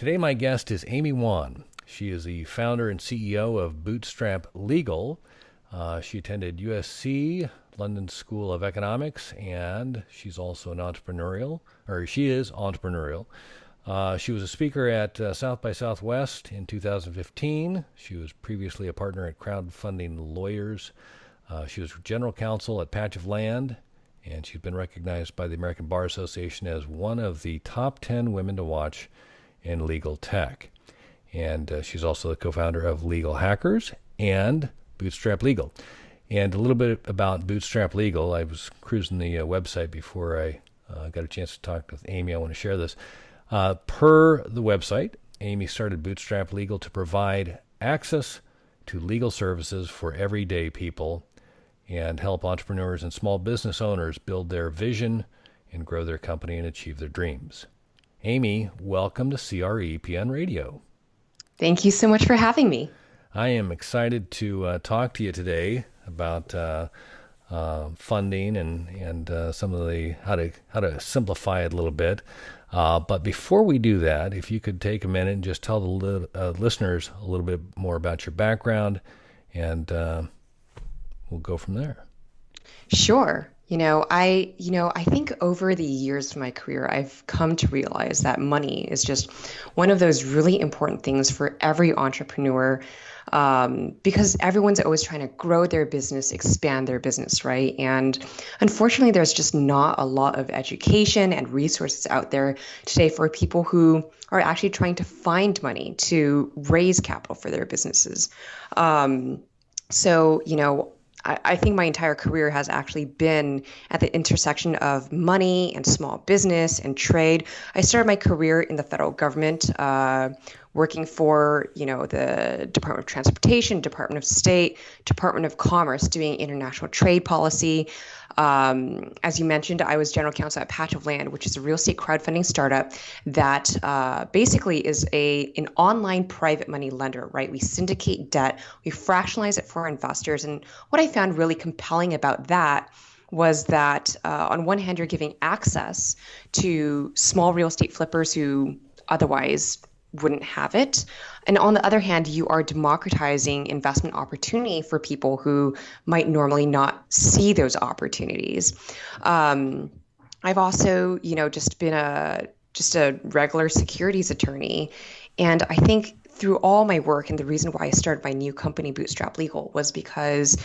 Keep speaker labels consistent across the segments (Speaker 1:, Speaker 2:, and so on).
Speaker 1: Today, my guest is Amy Wan. She is the founder and CEO of Bootstrap Legal. She attended USC, London School of Economics, and she's also she is entrepreneurial. She was a speaker at South by Southwest in 2015. She was previously a partner at Crowdfunding Lawyers. She was general counsel at Patch of Land, and she's been recognized by the American Bar Association as one of the top 10 women to watch in legal tech. And she's also the co-founder of Legal Hackers and Bootstrap Legal. And a little bit about Bootstrap Legal. I was cruising the website before I got a chance to talk with Amy. I want to share this. Per the website, Amy started Bootstrap Legal to provide access to legal services for everyday people and help entrepreneurs and small business owners build their vision and grow their company and achieve their dreams. Amy, welcome to CREPN Radio.
Speaker 2: Thank you so much for having me.
Speaker 1: I am excited to talk to you today about funding and some of the how to simplify it a little bit. But before we do that, if you could take a minute and just tell the listeners a little bit more about your background, and we'll go from there.
Speaker 2: Sure. I think over the years of my career, I've come to realize that money is just one of those really important things for every entrepreneur, because everyone's always trying to grow their business, expand their business, right? And unfortunately, there's just not a lot of education and resources out there today for people who are actually trying to find money to raise capital for their businesses. I think my entire career has actually been at the intersection of money and small business and trade. I started my career in the federal government, working for, the Department of Transportation, Department of State, Department of Commerce, doing international trade policy. As you mentioned, I was general counsel at Patch of Land, which is a real estate crowdfunding startup that basically is an online private money lender, right? We syndicate debt, we fractionalize it for our investors. And what I found really compelling about that was that on one hand, you're giving access to small real estate flippers who otherwise wouldn't have it. And on the other hand, you are democratizing investment opportunity for people who might normally not see those opportunities. I've also, just been a regular securities attorney. And I think through all my work, and the reason why I started my new company, Bootstrap Legal, was because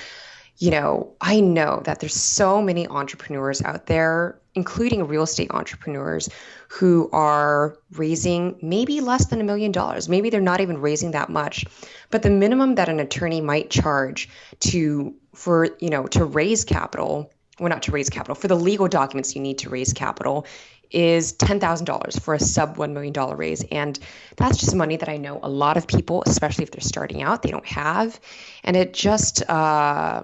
Speaker 2: I know that there's so many entrepreneurs out there, including real estate entrepreneurs, who are raising maybe less than $1 million. Maybe they're not even raising that much. But the minimum that an attorney might charge to raise capital, well, not to raise capital, for the legal documents you need to raise capital, is $10,000 for a sub $1 million raise. And that's just money that I know a lot of people, especially if they're starting out, they don't have. And it just, I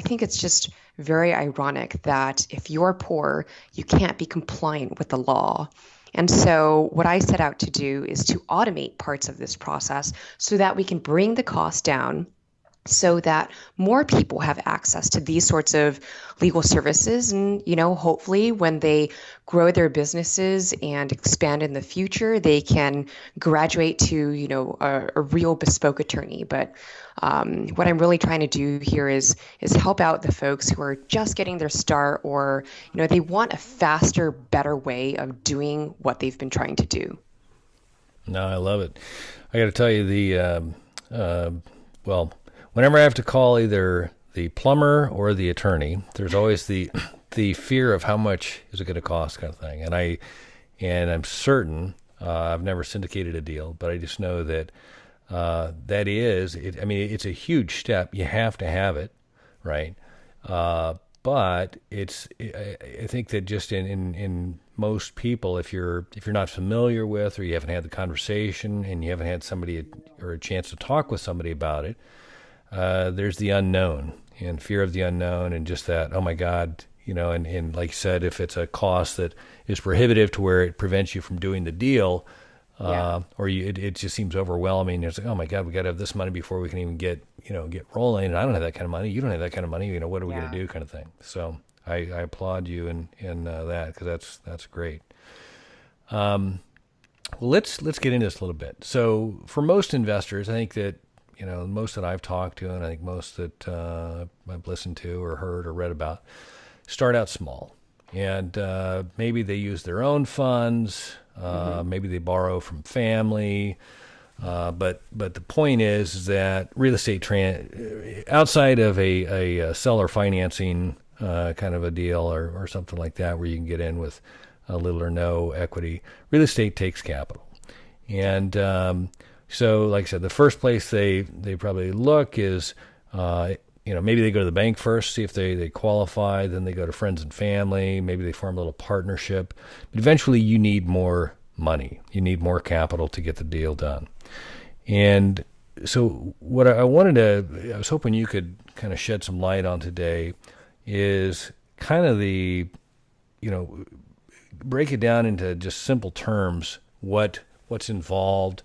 Speaker 2: think it's just very ironic that if you're poor, you can't be compliant with the law. And so what I set out to do is to automate parts of this process so that we can bring the cost down, so that more people have access to these sorts of legal services. And, hopefully when they grow their businesses and expand in the future, they can graduate to, a real bespoke attorney. But what I'm really trying to do here is help out the folks who are just getting their start, or, they want a faster, better way of doing what they've been trying to do.
Speaker 1: No, I love it. I got to tell you, whenever I have to call either the plumber or the attorney, there's always the fear of how much is it going to cost, kind of thing. And I'm certain, I've never syndicated a deal, but I just know that it's a huge step. You have to have it, right? But I think that just in most people, if you're not familiar with, or you haven't had the conversation and you haven't had somebody or a chance to talk with somebody about it, there's the unknown and fear of the unknown, and just that, oh my God, and like you said, if it's a cost that is prohibitive to where it prevents you from doing the deal, it just seems overwhelming. It's like, oh my God, we got to have this money before we can even get rolling. And I don't have that kind of money. You don't have that kind of money. What are we going to do, kind of thing. So I applaud you in that, because that's great. Well, let's get into this a little bit. So, for most investors, I think that most that I've talked to, and I think most that I've listened to or heard or read about, start out small, and maybe they use their own funds. Maybe they borrow from family. But the point is that real estate outside of a seller financing kind of a deal or something like that, where you can get in with little or no equity, real estate takes capital. And so, like I said, the first place they probably look is, maybe they go to the bank first, see if they qualify. Then they go to friends and family. Maybe they form a little partnership. But eventually, you need more money. You need more capital to get the deal done. And so, what I was hoping you could kind of shed some light on today is kind of break it down into just simple terms, what's involved,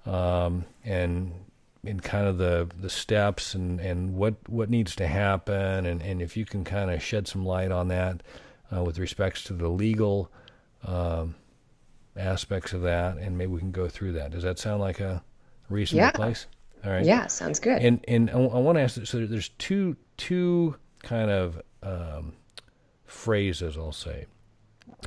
Speaker 1: and in kind of the steps and what needs to happen, and if you can kind of shed some light on that with respects to the legal aspects of that, and maybe we can go through that. Does that sound like a reasonable place? All right.
Speaker 2: Yeah, sounds good.
Speaker 1: And I want to ask, so there's two kind of phrases, I'll say,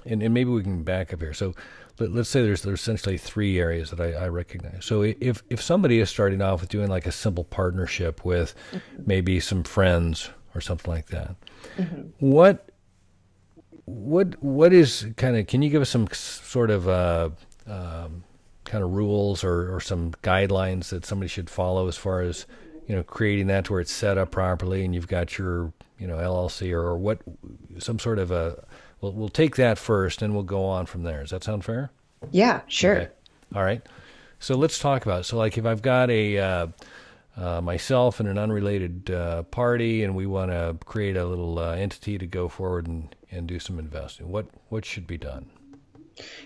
Speaker 1: and maybe we can back up here. So let's say there's essentially three areas that I recognize. So if somebody is starting off with doing like a simple partnership with maybe some friends or something like that, what is kind of, can you give us some sort of kind of rules or some guidelines that somebody should follow as far as creating that to where it's set up properly and you've got your LLC or what, some sort of we'll take that first and we'll go on from there. Does that sound fair?
Speaker 2: Yeah, sure.
Speaker 1: Okay. All right. So let's talk about it. So like if I've got a myself and an unrelated party and we want to create a little entity to go forward and do some investing, what should be done?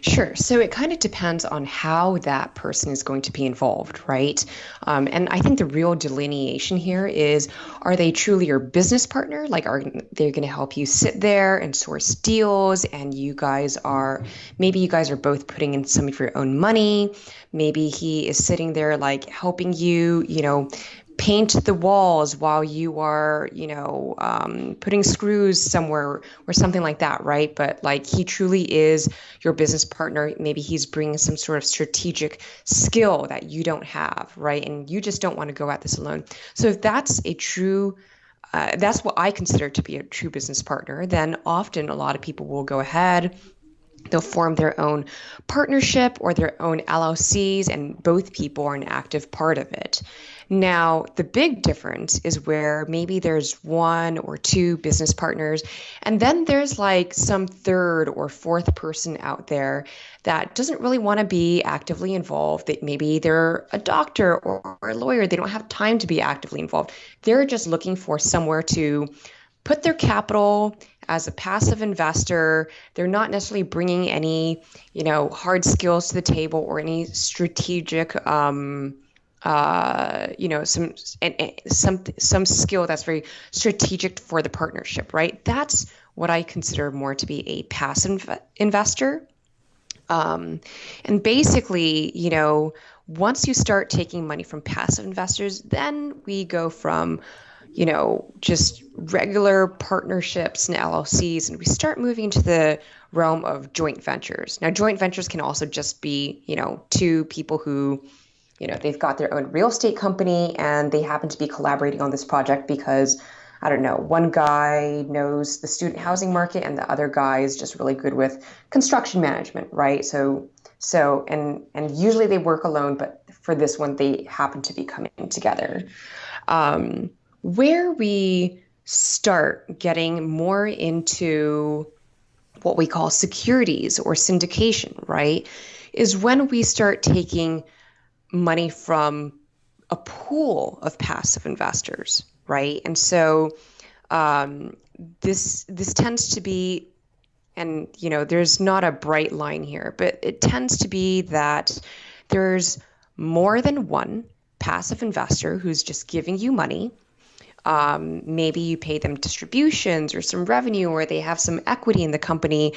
Speaker 2: Sure. So it kind of depends on how that person is going to be involved, right? And I think the real delineation here is, are they truly your business partner? Like, are they going to help you sit there and source deals? And maybe you guys are both putting in some of your own money. Maybe he is sitting there like helping you, paint the walls while you are, putting screws somewhere or something like that, right? But like he truly is your business partner. Maybe he's bringing some sort of strategic skill that you don't have, right? And you just don't want to go at this alone. So if that's that's what I consider to be a true business partner, then often a lot of people will go ahead. They'll form their own partnership or their own LLCs, and both people are an active part of it. Now, the big difference is where maybe there's one or two business partners, and then there's like some third or fourth person out there that doesn't really want to be actively involved. That maybe they're a doctor or a lawyer. They don't have time to be actively involved. They're just looking for somewhere to put their capital as a passive investor. They're not necessarily bringing any, hard skills to the table or any strategic, some skill that's very strategic for the partnership, right? That's what I consider more to be a passive investor. And basically, once you start taking money from passive investors, then we go from just regular partnerships and LLCs, and we start moving into the realm of joint ventures. Now, joint ventures can also just be, two people who, they've got their own real estate company and they happen to be collaborating on this project because, I don't know, one guy knows the student housing market and the other guy is just really good with construction management, right? So and usually they work alone, but for this one, they happen to be coming together. Where we start getting more into what we call securities or syndication, right, is when we start taking money from a pool of passive investors, right? And so this tends to be, and there's not a bright line here, but it tends to be that there's more than one passive investor who's just giving you money. Maybe you pay them distributions or some revenue, or they have some equity in the company.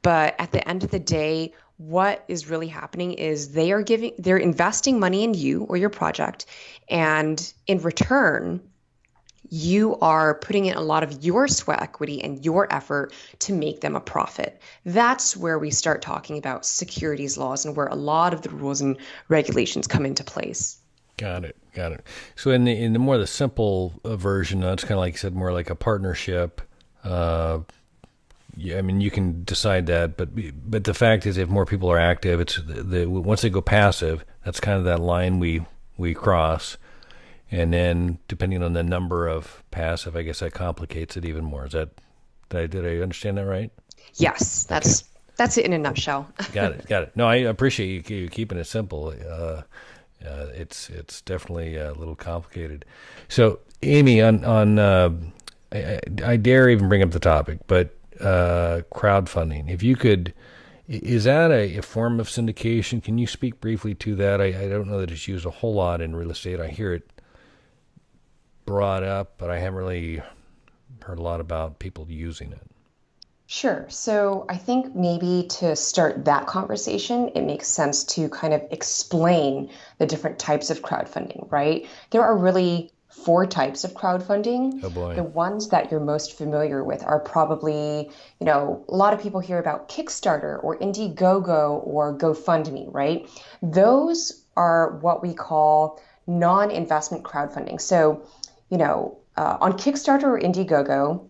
Speaker 2: But at the end of the day, what is really happening is they're investing money in you or your project, and in return, you are putting in a lot of your sweat equity and your effort to make them a profit. That's where we start talking about securities laws and where a lot of the rules and regulations come into place.
Speaker 1: Got it. Got it. So in the more the simple version, it's kind of like you said, more like a partnership. Yeah, I mean, you can decide that, but the fact is, if more people are active, it's once they go passive, that's kind of that line we cross, and then depending on the number of passive, I guess that complicates it even more. Is that did I understand that right?
Speaker 2: Yes, that's it in a nutshell.
Speaker 1: Got it. Got it. No, I appreciate you keeping it simple. It's definitely a little complicated. So, Amy, on I dare even bring up the topic, but crowdfunding. If you could, is that a form of syndication? Can you speak briefly to that? I don't know that it's used a whole lot in real estate. I hear it brought up, but I haven't really heard a lot about people using it.
Speaker 2: Sure. So I think maybe to start that conversation, it makes sense to kind of explain the different types of crowdfunding, right? There are really four types of crowdfunding.
Speaker 1: Oh boy.
Speaker 2: The ones that you're most familiar with are probably, a lot of people hear about Kickstarter or Indiegogo or GoFundMe, right? Those are what we call non-investment crowdfunding. So, on Kickstarter or Indiegogo,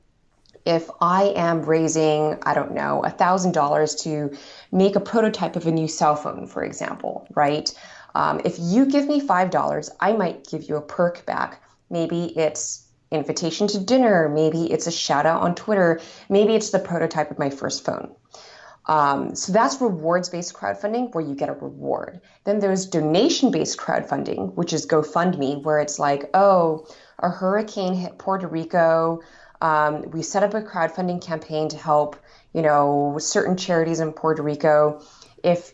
Speaker 2: if I am raising, I don't know, $1,000 to make a prototype of a new cell phone, for example, right? If you give me $5, I might give you a perk back. Maybe it's invitation to dinner. Maybe it's a shout out on Twitter. Maybe it's the prototype of my first phone. So that's rewards-based crowdfunding where you get a reward. Then there's donation-based crowdfunding, which is GoFundMe, where it's like, oh, a hurricane hit Puerto Rico. We set up a crowdfunding campaign to help, certain charities in Puerto Rico. If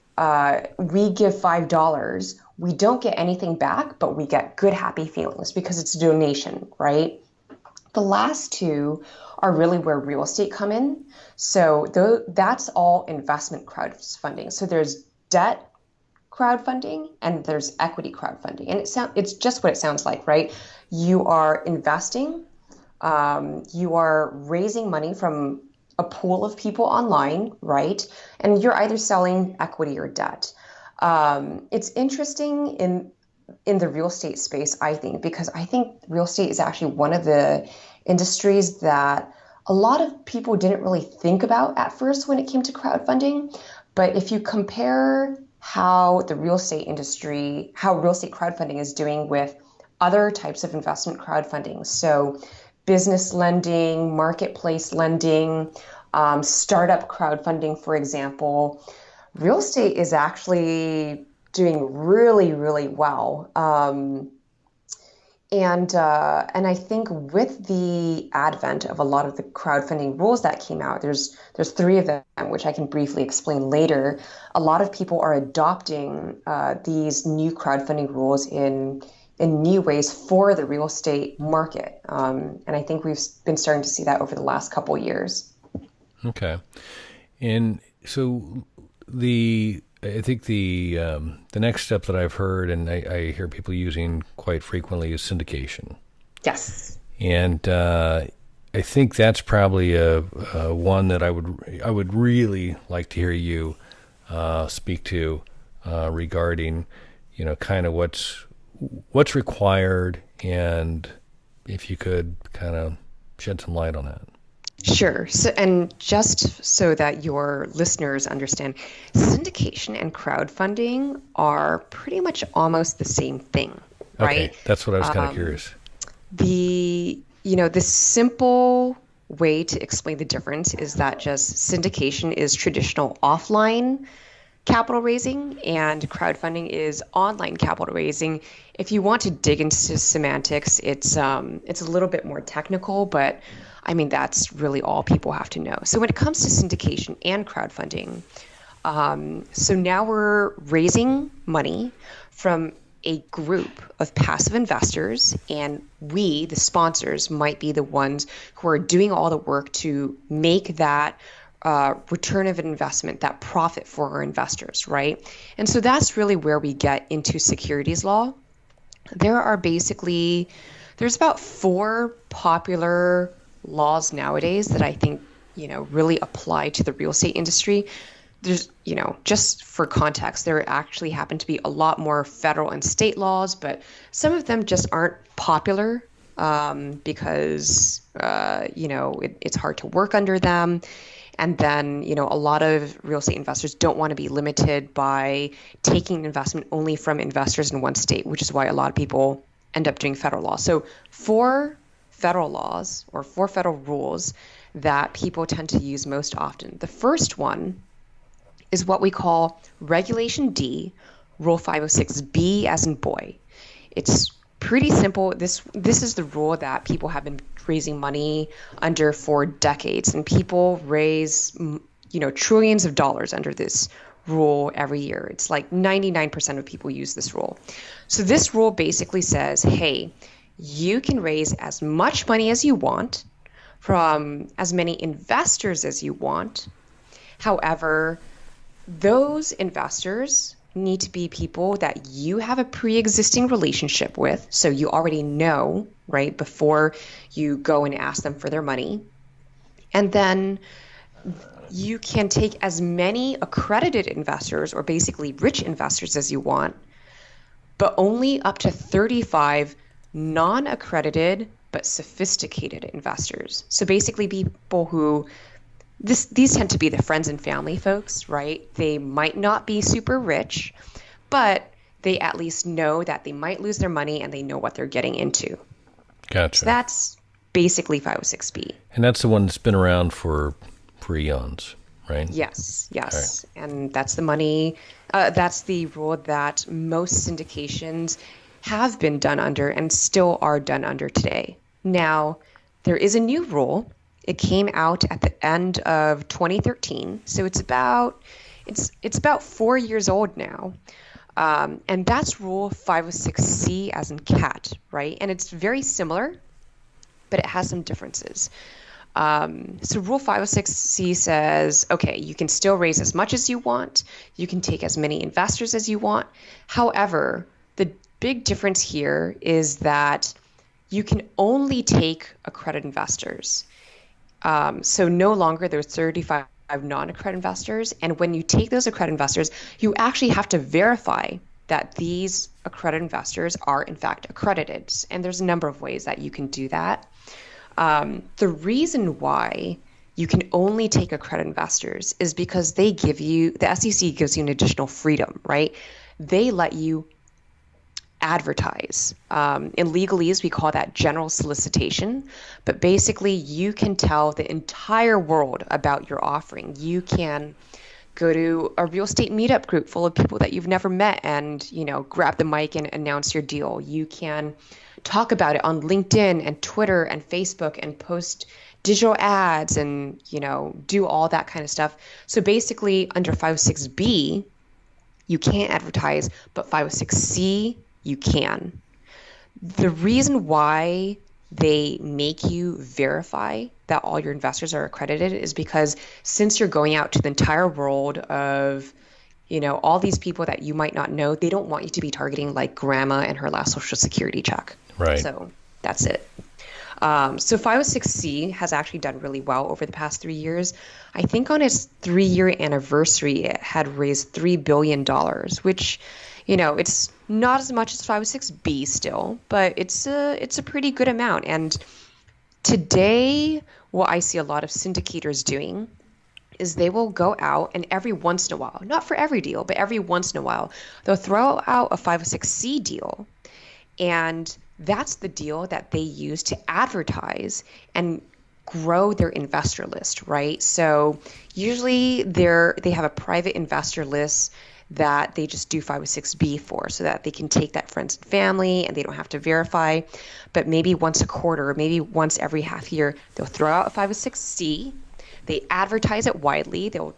Speaker 2: we give $5, we don't get anything back, but we get good, happy feelings because it's a donation, right? The last two are really where real estate come in. So that's all investment crowdfunding. So there's debt crowdfunding and there's equity crowdfunding. And it's just what it sounds like, right? You are investing. You are raising money from a pool of people online, right? And you're either selling equity or debt. It's interesting in the real estate space, I think, because I think real estate is actually one of the industries that a lot of people didn't really think about at first when it came to crowdfunding. But if you compare how real estate crowdfunding is doing with other types of investment crowdfunding, so business lending, marketplace lending, startup crowdfunding, for example, real estate is actually doing really, really well. And I think with the advent of a lot of the crowdfunding rules that came out, there's three of them, which I can briefly explain later. A lot of people are adopting these new crowdfunding rules in new ways for the real estate market. And I think we've been starting to see that over the last couple of years.
Speaker 1: Okay. And so I think the next step that I've heard and I hear people using quite frequently is syndication.
Speaker 2: Yes.
Speaker 1: And I think that's probably a one that I would really like to hear you speak to regarding, kind of what's required, and if you could kind of shed some light on that.
Speaker 2: Sure. So, and just so that your listeners understand, syndication and crowdfunding are pretty much almost the same thing, right?
Speaker 1: Okay, that's what I was kind of curious.
Speaker 2: The simple way to explain the difference is that just syndication is traditional offline capital raising and crowdfunding is online capital raising. If you want to dig into semantics, it's a little bit more technical, but I mean, that's really all people have to know. So when it comes to syndication and crowdfunding, so now we're raising money from a group of passive investors, and we, the sponsors, might be the ones who are doing all the work to make that return of investment, that profit for our investors, right? And so that's really where we get into securities law. There's about 4 popular laws nowadays that I think, really apply to the real estate industry. There's, just for context, there actually happen to be a lot more federal and state laws, but some of them just aren't popular because, it's hard to work under them. And then, a lot of real estate investors don't want to be limited by taking investment only from investors in one state, which is why a lot of people end up doing federal law. So 4 federal laws or 4 federal rules that people tend to use most often. The first one is what we call Regulation D, Rule 506B as in boy. It's pretty simple. This is the rule that people have been raising money under for decades, and people raise, trillions of dollars under this rule every year. It's like 99% of people use this rule. So this rule basically says, hey, you can raise as much money as you want from as many investors as you want. However, those investors need to be people that you have a pre-existing relationship with, so you already know, right, before you go and ask them for their money. And then you can take as many accredited investors, or basically rich investors, as you want, but only up to 35 non-accredited but sophisticated investors. So basically people who these tend to be the friends and family folks, right? They might not be super rich, but they at least know that they might lose their money and they know what they're getting into.
Speaker 1: Gotcha.
Speaker 2: So that's basically 506B.
Speaker 1: And that's the one that's been around for eons, right?
Speaker 2: Yes.
Speaker 1: Right.
Speaker 2: And that's the money. That's the rule that most syndications have been done under and still are done under today. Now, there is a new rule. It came out at the end of 2013, so it's about 4 years old now, and that's Rule 506C as in cat, right? And it's very similar, but it has some differences. So Rule 506C says, okay, you can still raise as much as you want, you can take as many investors as you want. However, the big difference here is that you can only take accredited investors. So no longer there's 35 non-accredited investors. And when you take those accredited investors, you actually have to verify that these accredited investors are in fact accredited. And there's a number of ways that you can do that. The reason why you can only take accredited investors is because the SEC gives you an additional freedom, right? They let you advertise. In legalese, we call that general solicitation, but basically you can tell the entire world about your offering. You can go to a real estate meetup group full of people that you've never met and, grab the mic and announce your deal. You can talk about it on LinkedIn and Twitter and Facebook and post digital ads and, do all that kind of stuff. So basically under 506B, you can't advertise, but 506C, you can. The reason why they make you verify that all your investors are accredited is because since you're going out to the entire world of, all these people that you might not know, they don't want you to be targeting like grandma and her last social security check.
Speaker 1: Right.
Speaker 2: So that's it. So 506C has actually done really well over the past 3 years. I think on its 3-year anniversary, it had raised $3 billion, which, it's not as much as 506B still, but it's a pretty good amount. And today, what I see a lot of syndicators doing is they will go out and every once in a while, not for every deal, but every once in a while, they'll throw out a 506C deal. And that's the deal that they use to advertise and grow their investor list, right? So usually they have a private investor list that they just do 506B for so that they can take that friends and family and they don't have to verify. But maybe once a quarter, or maybe once every half year, they'll throw out a 506C. They advertise it widely. They'll,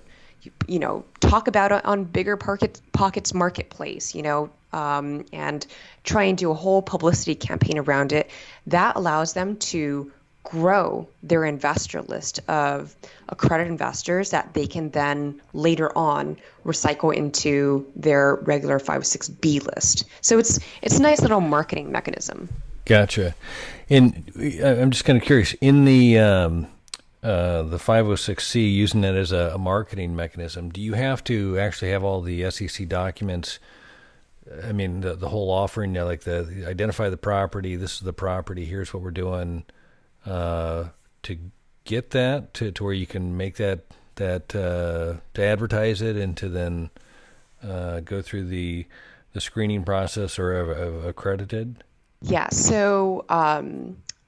Speaker 2: talk about it on Bigger Pockets Marketplace, and try and do a whole publicity campaign around it. That allows them to grow their investor list of accredited investors that they can then later on recycle into their regular 506B list. So it's a nice little marketing mechanism.
Speaker 1: Gotcha. And I'm just kind of curious, in the 506C, using that as a marketing mechanism, do you have to actually have all the SEC documents? I mean, the whole offering, like the identify the property, this is the property, here's what we're doing, to get that to where you can make that to advertise it and to then go through the screening process or of accredited?
Speaker 2: Yeah. So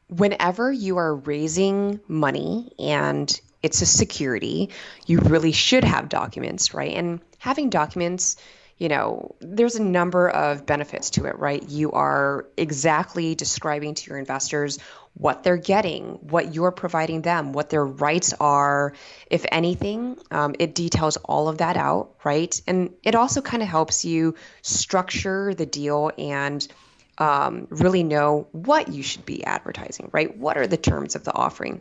Speaker 2: whenever you are raising money and it's a security, you really should have documents, right? And having documents, there's a number of benefits to it, right? You are exactly describing to your investors what they're getting, what you're providing them, what their rights are. If anything, it details all of that out, right? And it also kind of helps you structure the deal and really know what you should be advertising, right? What are the terms of the offering?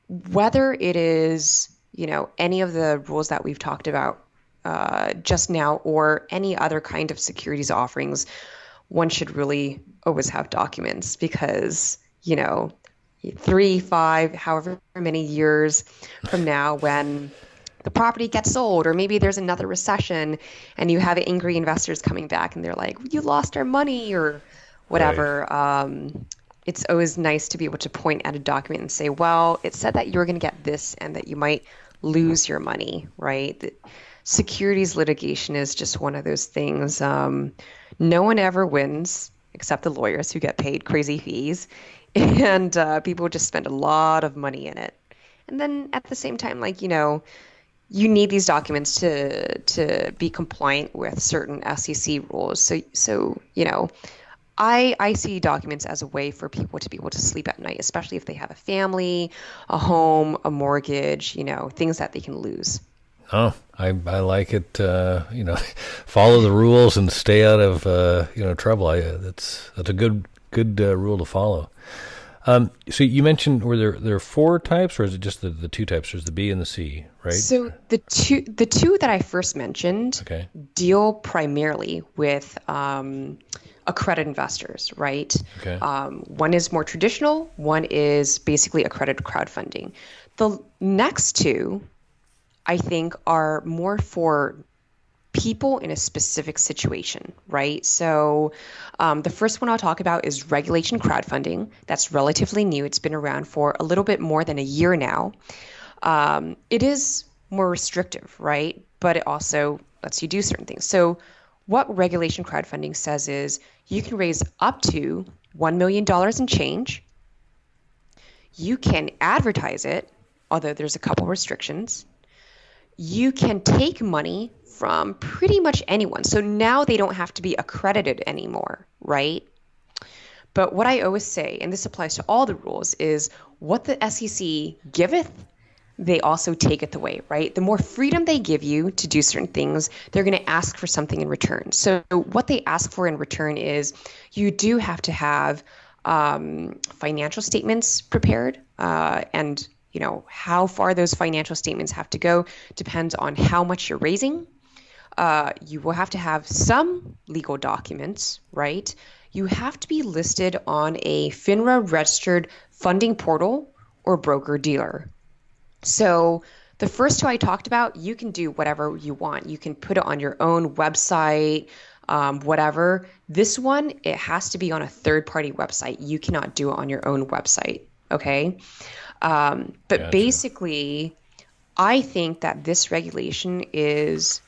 Speaker 2: Whether it is, any of the rules that we've talked about just now or any other kind of securities offerings, one should really always have documents because, 3, 5, however many years from now when the property gets sold, or maybe there's another recession and you have angry investors coming back and they're like, you lost our money or whatever. Right. It's always nice to be able to point at a document and say, well, it said that you were going to get this and that you might lose your money, right? Securities litigation is just one of those things. No one ever wins except the lawyers who get paid crazy fees, and people just spend a lot of money in it. And then at the same time, you need these documents to be compliant with certain SEC rules. So I see documents as a way for people to be able to sleep at night, especially if they have a family, a home, a mortgage, things that they can lose.
Speaker 1: Oh, I like it. Follow the rules and stay out of trouble. That's a good rule to follow. So you mentioned were there are 4 types, or is it just the 2 types? There's the B and the C, right?
Speaker 2: So the two that I first mentioned deal primarily with accredited investors, right? Okay. One is more traditional. One is basically accredited crowdfunding. The next 2, I think, are more for people in a specific situation, right? So the first one I'll talk about is regulation crowdfunding. That's relatively new. It's been around for a little bit more than a year now. It is more restrictive, right? But it also lets you do certain things. So what regulation crowdfunding says is you can raise up to $1 million in change. You can advertise it, although there's a couple restrictions. You can take money from pretty much anyone. So now they don't have to be accredited anymore, right? But what I always say, and this applies to all the rules, is what the SEC giveth, they also taketh away, right? The more freedom they give you to do certain things, they're going to ask for something in return. So what they ask for in return is you do have to have financial statements prepared, and how far those financial statements have to go depends on how much you're raising. You will have to have some legal documents, right? You have to be listed on a FINRA registered funding portal or broker dealer. So the first 2 I talked about, you can do whatever you want. You can put it on your own website, whatever. This one, it has to be on a third-party website. You cannot do it on your own website, okay? But gotcha. Basically, I think that this regulation is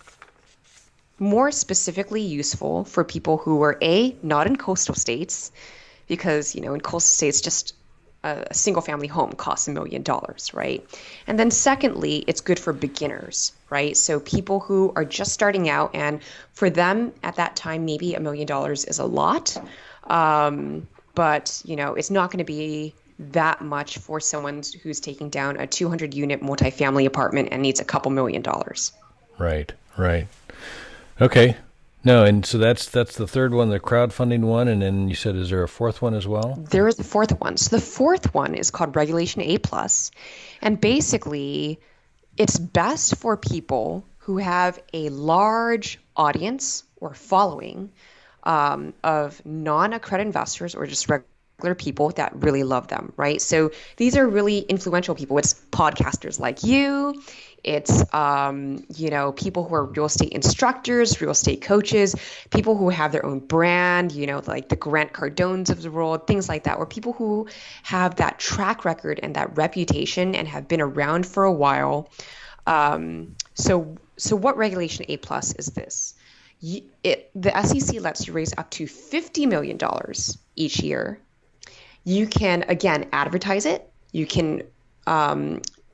Speaker 2: more specifically useful for people who are not in coastal states, because in coastal states just a single family home costs $1 million, right? And then secondly, it's good for beginners, right? So people who are just starting out, and for them at that time, maybe $1 million is a lot, but it's not going to be that much for someone who's taking down a 200-unit multifamily apartment and needs a couple $1 million.
Speaker 1: Right. Okay. No, and so that's the third one, the crowdfunding one, and then you said, is there a fourth one as well?
Speaker 2: There is the fourth one. So the fourth one is called Regulation A plus, and basically it's best for people who have a large audience or following of non-accredited investors or just regular people that really love them, right? So these are really influential people. It's podcasters like you. It's people who are real estate instructors, real estate coaches, people who have their own brand, like the Grant Cardones of the world, things like that, or people who have that track record and that reputation and have been around for a while. So what Regulation A plus is this? The SEC lets you raise up to $50 million each year. You can, again, advertise it. You can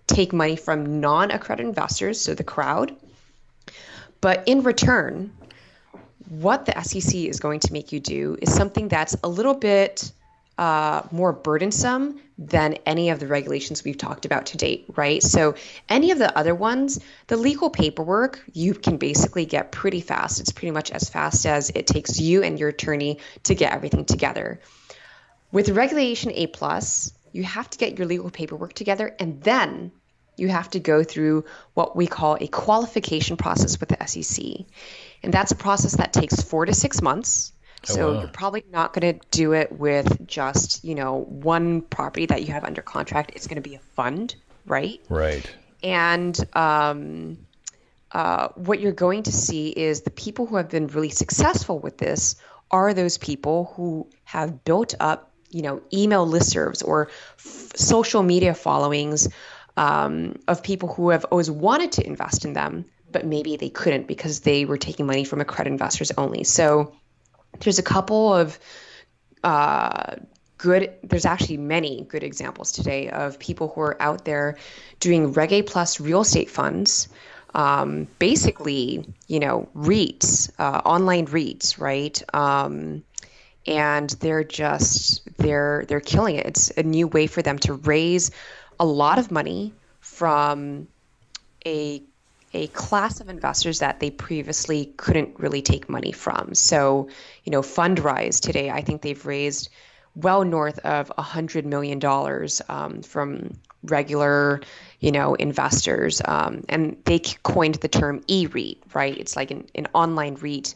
Speaker 2: take money from non-accredited investors, so the crowd. But in return, what the SEC is going to make you do is something that's a little bit more burdensome than any of the regulations we've talked about to date, right? So any of the other ones, the legal paperwork, you can basically get pretty fast. It's pretty much as fast as it takes you and your attorney to get everything together. With Regulation A plus, you have to get your legal paperwork together, and then you have to go through what we call a qualification process with the SEC. And that's a process that takes 4 to 6 months. So You're probably not going to do it with just, one property that you have under contract. It's going to be a fund, right?
Speaker 1: Right.
Speaker 2: And what you're going to see is the people who have been really successful with this are those people who have built up, email listservs or social media followings of people who have always wanted to invest in them, but maybe they couldn't because they were taking money from accredited investors only. So there's a couple of there's actually many good examples today of people who are out there doing Reg A plus real estate funds, basically, REITs, online REITs, right? And they're killing it. It's a new way for them to raise a lot of money from a class of investors that they previously couldn't really take money from. So, Fundrise today, I think they've raised well north of $100 million from regular, investors. And they coined the term e-REIT, right? It's like an online REIT.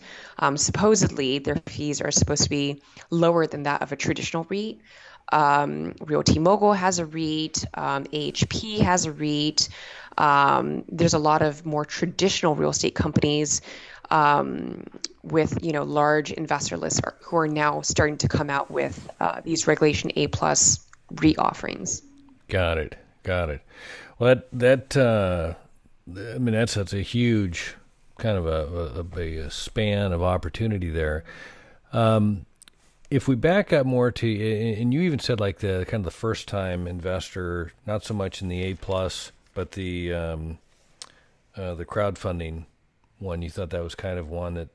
Speaker 2: Supposedly, their fees are supposed to be lower than that of a traditional REIT. Realty Mogul has a REIT. AHP has a REIT. There's a lot of more traditional real estate companies with large investor lists who are now starting to come out with these Regulation A plus REIT offerings.
Speaker 1: Got it. Well, that's a huge kind of a span of opportunity there. If we back up more to, and you even said like the kind of the first time investor, not so much in the A plus, but the crowdfunding one, you thought that was kind of one that,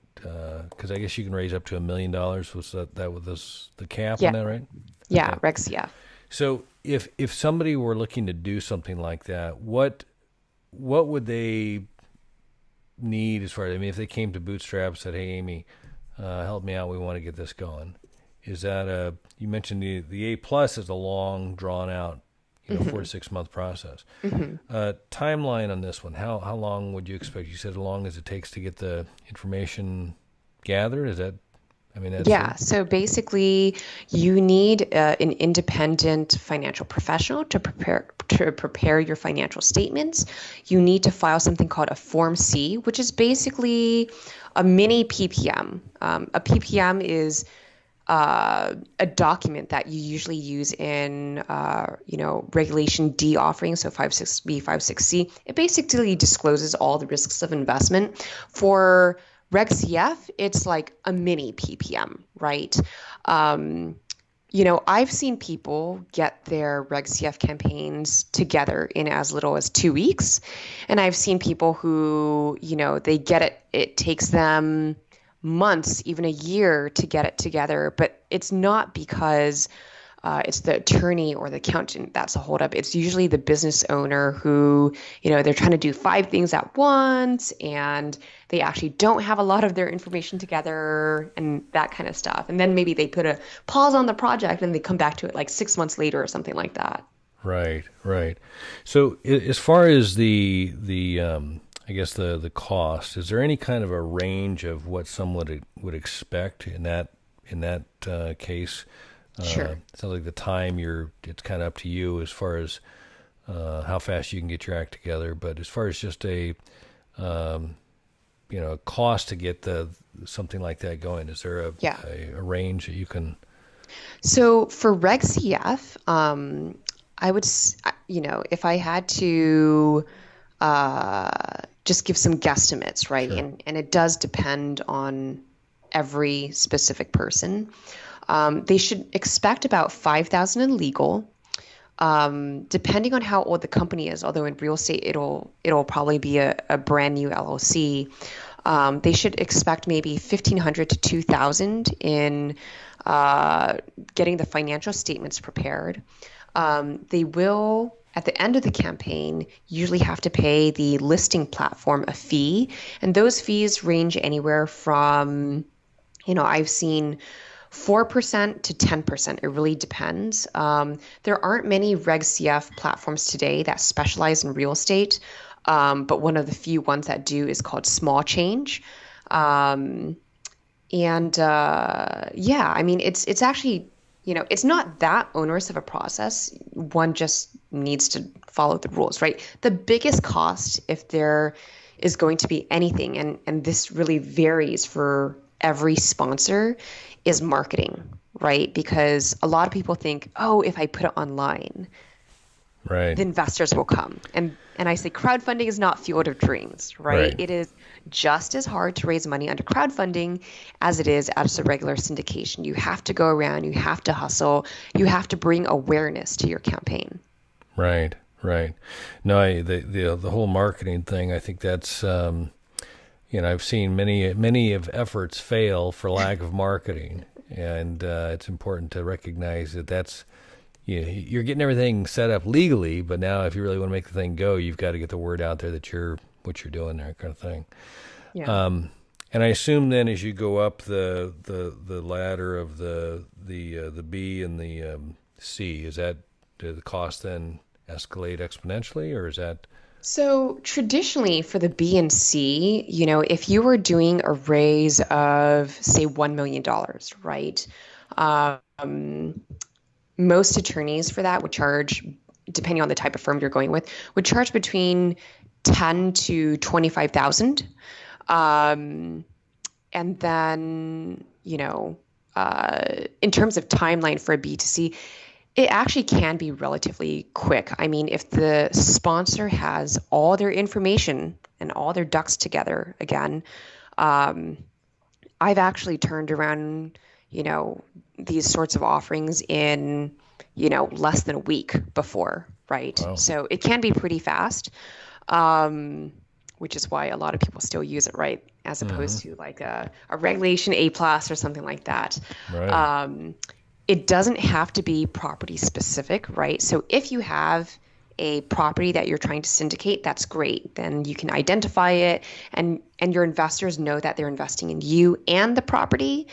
Speaker 1: because I guess you can raise up to $1 million. Was that was the cap on that, right?
Speaker 2: Yeah,
Speaker 1: Okay.
Speaker 2: Rex, yeah.
Speaker 1: So if somebody were looking to do something like that, what would they need as far as, if they came to Bootstrap and said, hey, Amy, help me out, we want to get this going. Is that you mentioned the A plus is a long drawn out, 4 to 6 month process. Timeline on this one, how long would you expect? You said as long as it takes to get the information gathered. Is that, that's
Speaker 2: Yeah, so basically you need an independent financial professional to prepare your financial statements. You need to file something called a Form C, which is basically a mini PPM. A PPM is a document that you usually use in, Regulation D offerings, so 56B, 56C. It basically discloses all the risks of investment. For Reg CF, it's like a mini PPM, right? I've seen people get their Reg CF campaigns together in as little as 2 weeks. And I've seen people who, they get it, it takes them months, even a year to get it together. But it's not because it's the attorney or the accountant that's a holdup. It's usually the business owner who, they're trying to do 5 things at once and they actually don't have a lot of their information together and that kind of stuff. And then maybe they put a pause on the project and they come back to it like 6 months later or something like that.
Speaker 1: Right, right. So as far as the I guess the cost, is there any kind of a range of what someone would expect in that case?
Speaker 2: Sure.
Speaker 1: Sounds like the time it's kind of up to you as far as how fast you can get your act together. But as far as just a cost to get something like that going, is there a range that you can?
Speaker 2: So for Reg CF, I would, if I had to just give some guesstimates, right?
Speaker 1: Sure.
Speaker 2: And it does depend on every specific person. They should expect about $5,000 in legal, depending on how old the company is. Although in real estate, it'll probably be a brand new LLC. They should expect maybe $1,500 to $2,000 in getting the financial statements prepared. They will, at the end of the campaign, usually have to pay the listing platform a fee, and those fees range anywhere from, I've seen 4% to 10%. It really depends. There aren't many Reg CF platforms today that specialize in real estate, but one of the few ones that do is called Small Change. It's actually, it's not that onerous of a process. One just needs to follow the rules, right? The biggest cost, if there is going to be anything, and this really varies for every sponsor, is marketing, right? Because a lot of people think, oh, if I put it online,
Speaker 1: right,
Speaker 2: the investors will come. And I say crowdfunding is not field of dreams, right? It is just as hard to raise money under crowdfunding as it is as a regular syndication. You have to go around, you have to hustle, you have to bring awareness to your campaign.
Speaker 1: Right, right. No, the whole marketing thing, I think that's I've seen many of efforts fail for lack of marketing, and it's important to recognize that's you're getting everything set up legally, but now if you really want to make the thing go, you've got to get the word out there that what you're doing there, kind of thing.
Speaker 2: Yeah.
Speaker 1: And I assume then as you go up the ladder of the B and the C, is that the cost then escalate exponentially, or is that?
Speaker 2: So traditionally for the B and C, if you were doing a raise of, say, $1 million, right? Most attorneys for that would charge, depending on the type of firm you're going with, would charge between $10,000 to $25,000. And then, in terms of timeline for a B to C, it actually can be relatively quick. I mean, if the sponsor has all their information and all their ducks together again, I've actually turned around, these sorts of offerings in, less than a week before, right?
Speaker 1: Wow.
Speaker 2: So it can be pretty fast, which is why a lot of people still use it, right? As opposed to like a regulation A+ or something like that.
Speaker 1: Right.
Speaker 2: It doesn't have to be property specific, right? So if you have a property that you're trying to syndicate, that's great. Then you can identify it and your investors know that they're investing in you and the property.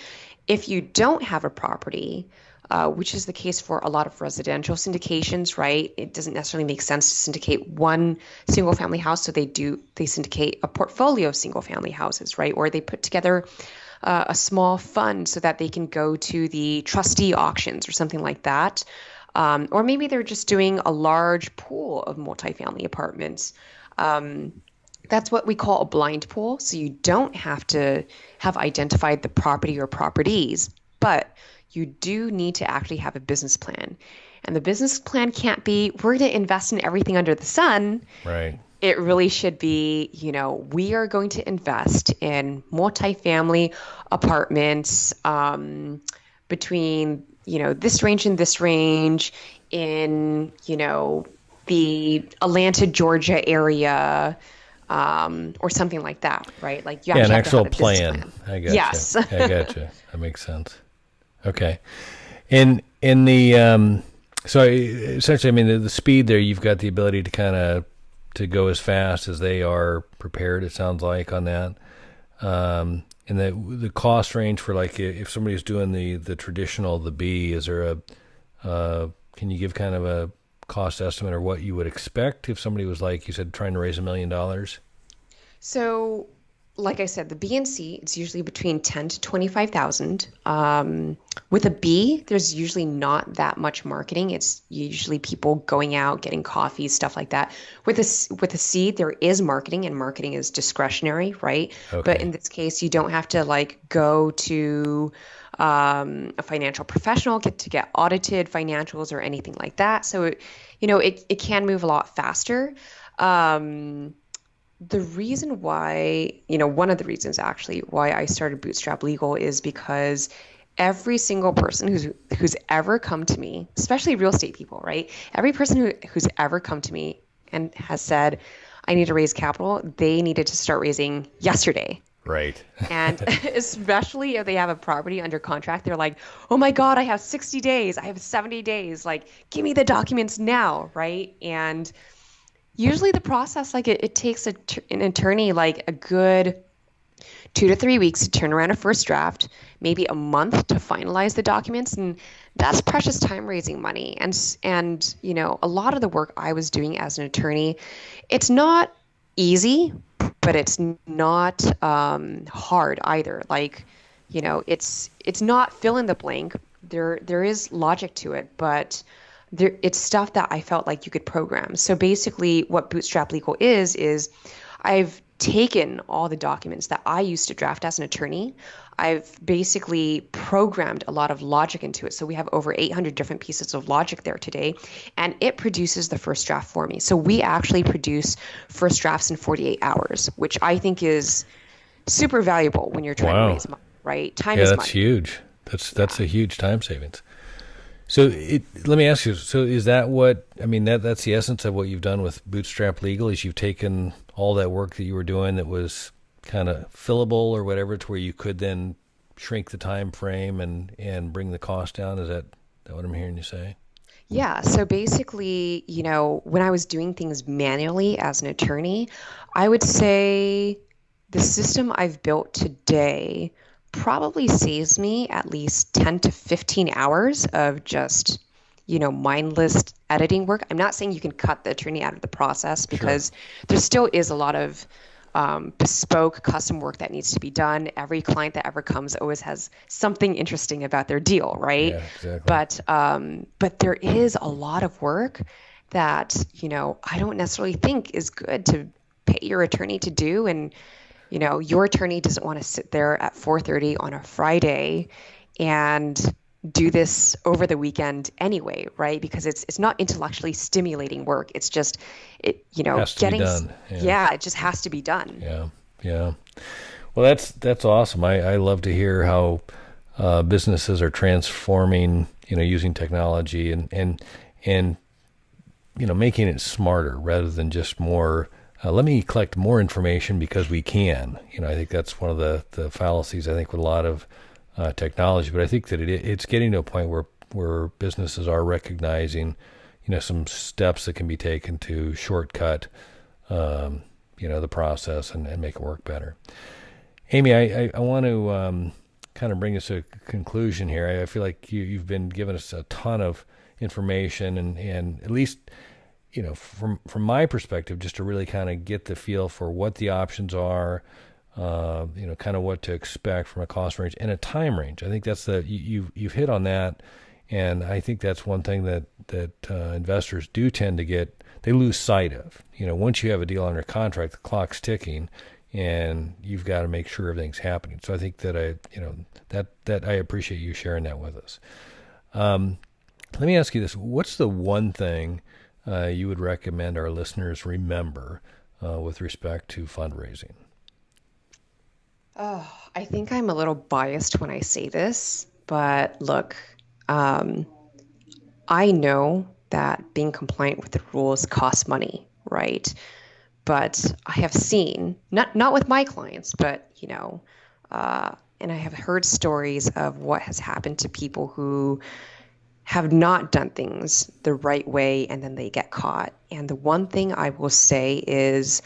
Speaker 2: If you don't have a property, which is the case for a lot of residential syndications, right? It doesn't necessarily make sense to syndicate one single family house. So they syndicate a portfolio of single family houses, right? Or they put together a small fund so that they can go to the trustee auctions or something like that. Or maybe they're just doing a large pool of multifamily apartments. That's what we call a blind pool. So you don't have to have identified the property or properties, but you do need to actually have a business plan. And the business plan can't be, we're going to invest in everything under the sun.
Speaker 1: Right.
Speaker 2: It really should be, we are going to invest in multifamily apartments between, this range and this range in, the Atlanta, Georgia area, or something like that, right? Like you
Speaker 1: an
Speaker 2: actually
Speaker 1: actual
Speaker 2: have to have a business
Speaker 1: plan.
Speaker 2: plan.
Speaker 1: I got
Speaker 2: Yes.
Speaker 1: you. I got you. That makes sense. Okay. And In the so essentially, I mean, the speed there, you've got the ability to kind of to go as fast as they are prepared. It sounds like on that. And the cost range for like if somebody's doing the traditional the B, is there a can you give kind of a cost estimate or what you would expect if somebody was like you said trying to raise $1 million?
Speaker 2: So, like I said, the B and C, it's usually between 10 to 25,000. With a B, there's usually not that much marketing. It's usually people going out, getting coffee, stuff like that. With a C, there is marketing, and marketing is discretionary, right? But
Speaker 1: Okay.
Speaker 2: in this case, you don't have to like go to a financial professional to get audited financials or anything like that. So, it can move a lot faster. Um, the reason why, one of the reasons actually why I started Bootstrap Legal is because every single person who's ever come to me, especially real estate people, right? Every person who's ever come to me and has said, I need to raise capital, they needed to start raising yesterday.
Speaker 1: Right.
Speaker 2: And especially if they have a property under contract, they're like, oh my God, I have 60 days, I have 70 days, like, give me the documents now, right? And usually the process, like it takes an attorney like a good 2 to 3 weeks to turn around a first draft, maybe a month to finalize the documents, and that's precious time raising money. And a lot of the work I was doing as an attorney, it's not easy, but it's not hard either. Like, it's not fill in the blank. There is logic to it, but it's stuff that I felt like you could program. So basically, what Bootstrap Legal is I've taken all the documents that I used to draft as an attorney. I've basically programmed a lot of logic into it. So we have over 800 different pieces of logic there today, and it produces the first draft for me. So we actually produce first drafts in 48 hours, which I think is super valuable when you're trying to
Speaker 1: Wow.
Speaker 2: raise money, right? Time
Speaker 1: Yeah,
Speaker 2: is
Speaker 1: that's
Speaker 2: money.
Speaker 1: huge. That's a huge time savings. So let me ask you. So is that what I mean? That's the essence of what you've done with Bootstrap Legal. Is you've taken all that work that you were doing that was kind of fillable or whatever, to where you could then shrink the time frame and bring the cost down. Is that what I'm hearing you say?
Speaker 2: Yeah, so basically, when I was doing things manually as an attorney, I would say the system I've built today probably saves me at least 10 to 15 hours of just, mindless editing work. I'm not saying you can cut the attorney out of the process,
Speaker 1: Sure.
Speaker 2: because there still is a lot of bespoke custom work that needs to be done. Every client that ever comes always has something interesting about their deal, right?
Speaker 1: Yeah. Exactly.
Speaker 2: But there is a lot of work that, I don't necessarily think is good to pay your attorney to do. And, your attorney doesn't want to sit there at 4:30 on a Friday and do this over the weekend anyway, right? Because it's not intellectually stimulating work. It's just
Speaker 1: Has to be
Speaker 2: getting,
Speaker 1: done. Yeah.
Speaker 2: yeah, it just has to be done.
Speaker 1: Yeah. Yeah. Well, that's awesome. I love to hear how businesses are transforming, using technology and making it smarter rather than just more. Let me collect more information because we can. I think that's one of the fallacies, I think, with a lot of technology. But I think that it's getting to a point where businesses are recognizing, some steps that can be taken to shortcut, the process and make it work better. Amy, I want to kind of bring us to a conclusion here. I feel like you've been giving us a ton of information and at least, from my perspective, just to really kind of get the feel for what the options are, kind of what to expect from a cost range and a time range. I think that's you've hit on that, and I think that's one thing that investors do tend to they lose sight of. Once you have a deal under contract, the clock's ticking, and you've got to make sure everything's happening. So I think that that I appreciate you sharing that with us. Let me ask you this: what's the one thing you would recommend our listeners remember with respect to fundraising?
Speaker 2: Oh, I think I'm a little biased when I say this, but look, I know that being compliant with the rules costs money, right? But I have seen, not with my clients, but and I have heard stories of what has happened to people who have not done things the right way and then they get caught. And the one thing I will say is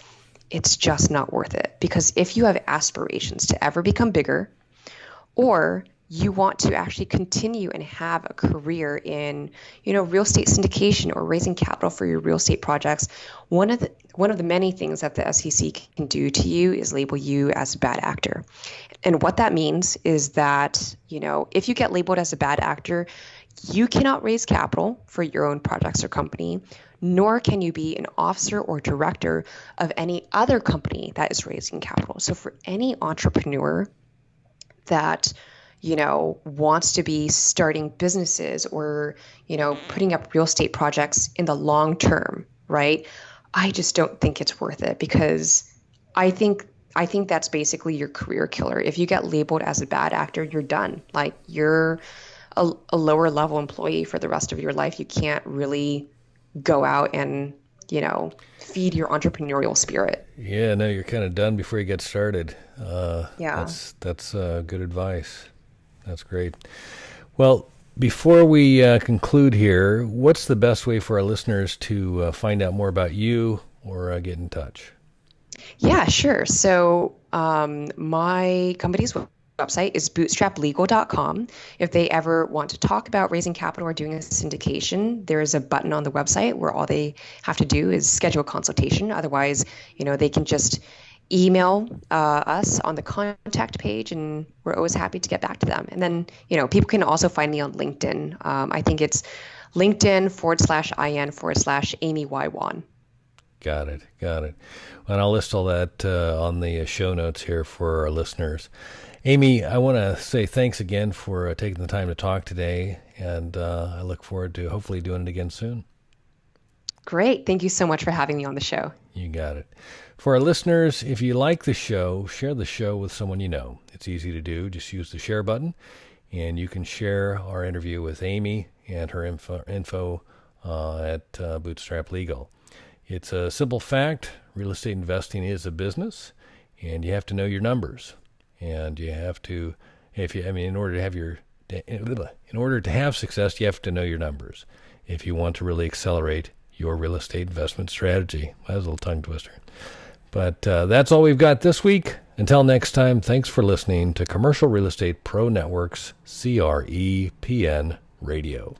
Speaker 2: it's just not worth it. Because if you have aspirations to ever become bigger, or you want to actually continue and have a career in, real estate syndication or raising capital for your real estate projects, one of the many things that the SEC can do to you is label you as a bad actor. And what that means is that, if you get labeled as a bad actor, you cannot raise capital for your own projects or company, nor can you be an officer or director of any other company that is raising capital. So for any entrepreneur that wants to be starting businesses or putting up real estate projects in the long term, right? I just don't think it's worth it, because I think that's basically your career killer. If you get labeled as a bad actor, you're done. Like, you're a lower level employee for the rest of your life. You can't really go out and feed your entrepreneurial spirit.
Speaker 1: Yeah, no, you're kind of done before you get started.
Speaker 2: Yeah.
Speaker 1: That's good advice. That's great. Well, before we conclude here, what's the best way for our listeners to find out more about you or get in touch?
Speaker 2: Yeah, sure. So my company's website is bootstraplegal.com. If they ever want to talk about raising capital or doing a syndication, there is a button on the website where all they have to do is schedule a consultation. Otherwise, they can just email us on the contact page, and we're always happy to get back to them. And then, people can also find me on LinkedIn. I think it's LinkedIn/IN/Amy Y. Wan.
Speaker 1: Got it. And I'll list all that on the show notes here for our listeners. Amy, I want to say thanks again for taking the time to talk today, and I look forward to hopefully doing it again soon.
Speaker 2: Great. Thank you so much for having me on the show.
Speaker 1: You got it. For our listeners, if you like the show, share the show with someone you know. It's easy to do. Just use the share button, and you can share our interview with Amy and her info at Bootstrap Legal. It's a simple fact. Real estate investing is a business, and you have to know your numbers. And you have to, in order to have success, you have to know your numbers if you want to really accelerate your real estate investment strategy. That was a little tongue twister. But that's all we've got this week. Until next time, thanks for listening to Commercial Real Estate Pro Network's CREPN Radio.